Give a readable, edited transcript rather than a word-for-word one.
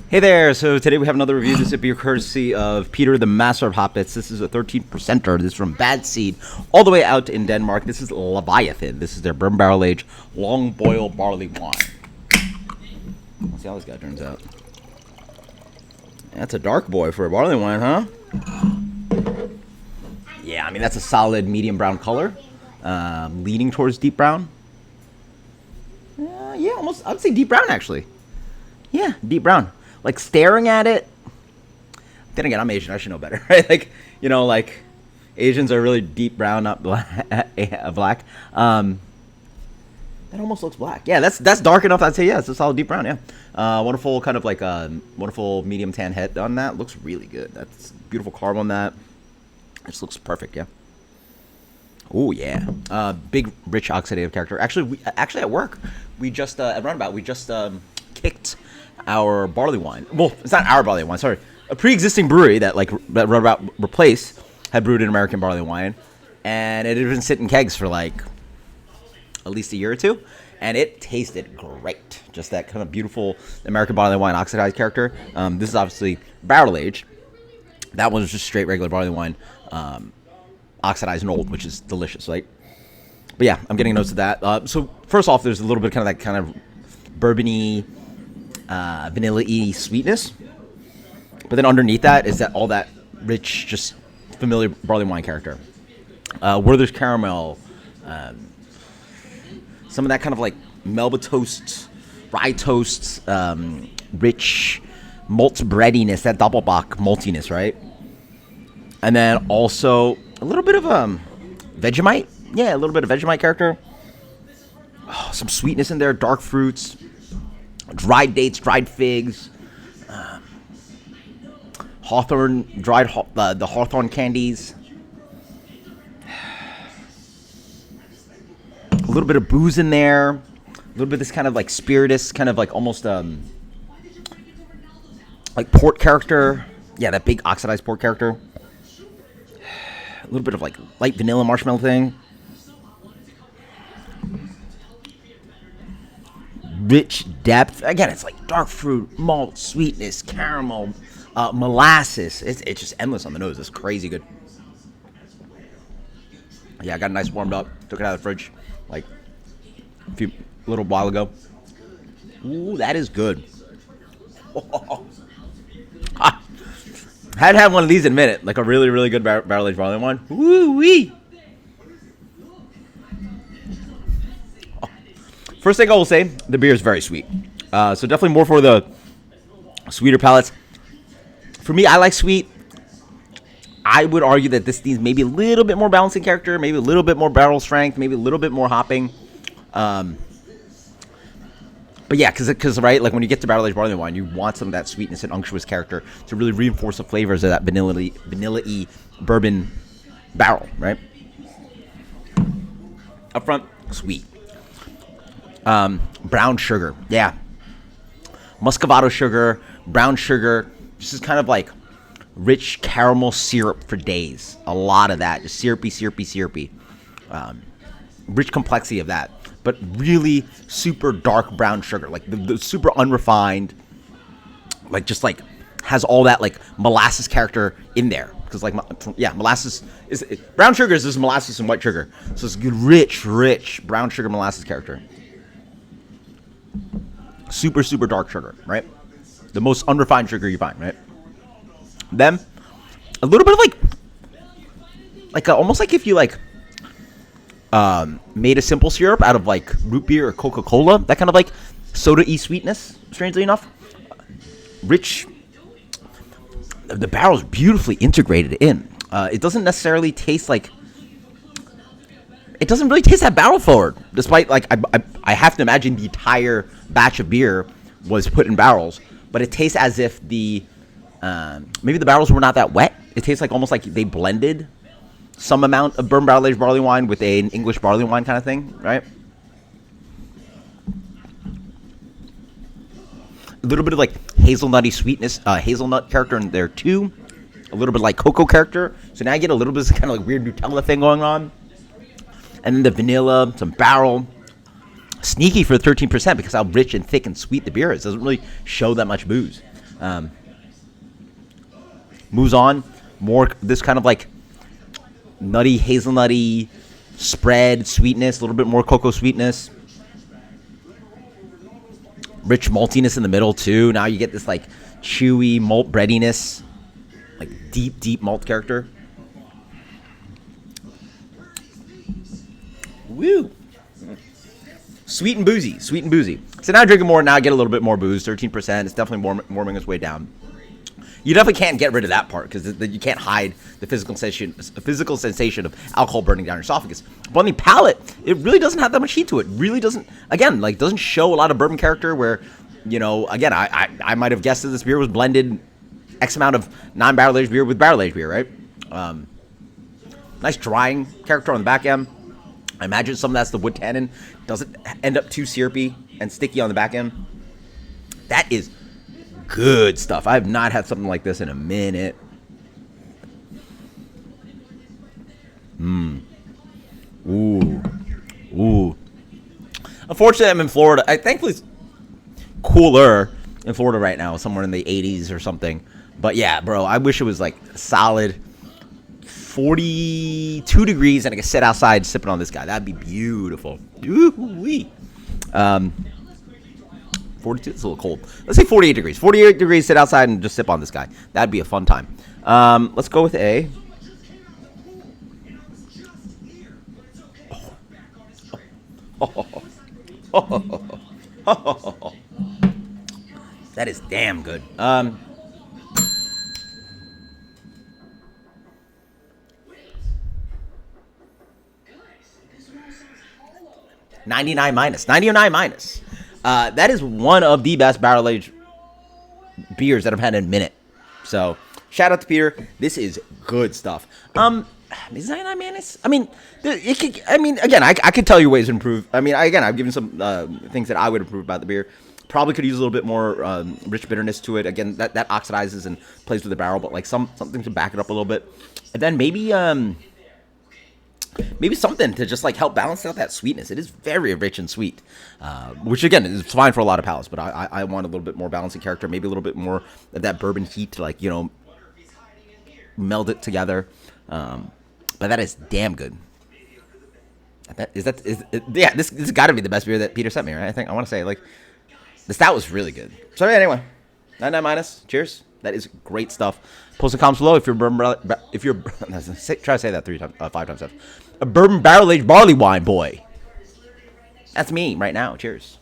Hey there, so today we have another review. This is a beer courtesy of Peter, the master of hotbits. This is a 13%er. This is from Bad Seed, all the way out in Denmark. This is Leviathan. This is their bourbon barrel aged long boil barley wine. Let's see how this guy turns out. That's a dark boy for a barley wine, huh? Yeah, I mean, that's a solid medium brown color, leaning towards deep brown. Yeah, almost, I would say deep brown, actually. Yeah, deep brown. Like, staring at it, then again, I'm Asian, I should know better, right? Like, you know, like, Asians are really deep brown, not black. Black. That almost looks black. Yeah, that's dark enough, I'd say, yeah, it's a solid deep brown, yeah. Wonderful kind of like wonderful medium tan head on that. Looks really good. That's beautiful carb on that. It just looks perfect, yeah. Oh, yeah. Big, rich oxidative character. Actually, at work, we just, at Runabout, we just kicked our barley wine. Well, it's not our barley wine, sorry. A pre-existing brewery that Runabout replaced had brewed an American barley wine, and it had been sitting in kegs for like at least a year or two, and it tasted great. Just that kind of beautiful American barley wine oxidized character. This is obviously barrel aged. That one was just straight regular barley wine, oxidized and old, which is delicious, right? But yeah, I'm getting notes of that. So first off, there's a little bit kind of that kind of bourbony, vanilla-y sweetness, but then underneath that is that all that rich, just familiar barley wine character. Werther's caramel, some of that kind of like Melba toast, rye toast, rich malt breadiness, that Doppelbock maltiness, right? And then also a little bit of Vegemite. Yeah, a little bit of Vegemite character. Oh, some sweetness in there, dark fruits, dried dates, dried figs, hawthorn, the hawthorn candies. A little bit of booze in there. A little bit of this kind of like spiritus, kind of like almost like port character. Yeah, that big oxidized port character. A little bit of like light vanilla marshmallow thing. Rich depth. Again, it's like dark fruit, malt, sweetness, caramel, molasses. It's just endless on the nose. It's crazy good. Yeah, I got it nice warmed up. Took it out of the fridge like a little while ago. Ooh, that is good. Hadn't had one of these in a minute. Like a really, really good barrel aged barley wine. Woo wee. First thing I will say, the beer is very sweet. So definitely more for the sweeter palates. For me, I like sweet. I would argue that this needs maybe a little bit more balancing character, maybe a little bit more barrel strength, maybe a little bit more hopping. But yeah, because right, like when you get to barrel aged barley wine, you want some of that sweetness and unctuous character to really reinforce the flavors of that vanilla-y bourbon barrel, right? Up front, sweet. Brown sugar, yeah. Muscovado sugar, brown sugar. This is kind of like rich caramel syrup for days. A lot of that, just syrupy. Rich complexity of that, but really super dark brown sugar, like the super unrefined, like just like has all that like molasses character in there. Because like yeah, molasses is brown sugar is just molasses and white sugar, so it's good, rich brown sugar molasses character. Super dark sugar, right? The most unrefined sugar you find, right? Then a little bit of like almost like if you like made a simple syrup out of like root beer or Coca-Cola, that kind of like soda-y sweetness, strangely enough. Rich. The barrel's beautifully integrated in. It doesn't necessarily taste like. It doesn't really taste that barrel forward, despite like I have to imagine the entire batch of beer was put in barrels, but it tastes as if maybe the barrels were not that wet. It tastes like almost like they blended some amount of bourbon barrel aged barley wine with an English barley wine kind of thing, right? A little bit of like hazelnutty sweetness, hazelnut character in there too. A little bit like cocoa character. So now I get a little bit of this kind of like weird Nutella thing going on. And then the vanilla, some barrel. Sneaky for 13% because how rich and thick and sweet the beer is. Doesn't really show that much booze. Moves on. More this kind of like nutty, hazelnutty spread sweetness, a little bit more cocoa sweetness. Rich maltiness in the middle too. Now you get this like chewy malt breadiness, like deep malt character. Woo! Sweet and boozy. So now drinking more, now I get a little bit more booze, 13%. It's definitely warming its way down. You definitely can't get rid of that part because you can't hide the physical sensation of alcohol burning down your esophagus. But on the palate, it really doesn't have that much heat to it. Really doesn't, again, like doesn't show a lot of bourbon character where, you know, again, I might have guessed that this beer was blended X amount of non-barrel aged beer with barrel aged beer, right? Nice drying character on the back end. I imagine some of that's the wood tannin. Doesn't end up too syrupy and sticky on the back end. That is good stuff. I have not had something like this in a minute. Ooh. Unfortunately, I'm in Florida. Thankfully, it's cooler in Florida right now, somewhere in the 80s or something. But yeah, bro, I wish it was like solid 42 degrees and I could sit outside sipping on this guy. That'd be beautiful. Ooh-wee. 42, it's a little cold. Let's say 48 degrees. 48 degrees, sit outside and just sip on this guy. That'd be a fun time. Let's go with a... That is damn good. 99 minus. That is one of the best barrel aged beers that I've had in a minute. So shout out to Peter. This is good stuff. Is 99 minus? I mean, it could. I mean, again, I could tell you ways to improve. I mean, I've given some things that I would improve about the beer. Probably could use a little bit more rich bitterness to it. Again, that oxidizes and plays with the barrel, but like something to back it up a little bit. And then maybe something to just like help balance out that sweetness. It is very rich and sweet, which again is fine for a lot of palates. But I want a little bit more balancing character, maybe a little bit more of that bourbon heat to like, you know, meld it together. But that is damn good. Yeah, this has got to be the best beer that Peter sent me, right? I want to say like the stout was really good. So anyway, 99 minus. Cheers. That is great stuff. Post some comments below if you're try to say that 5 times. A bourbon barrel aged barley wine boy. That's me right now. Cheers.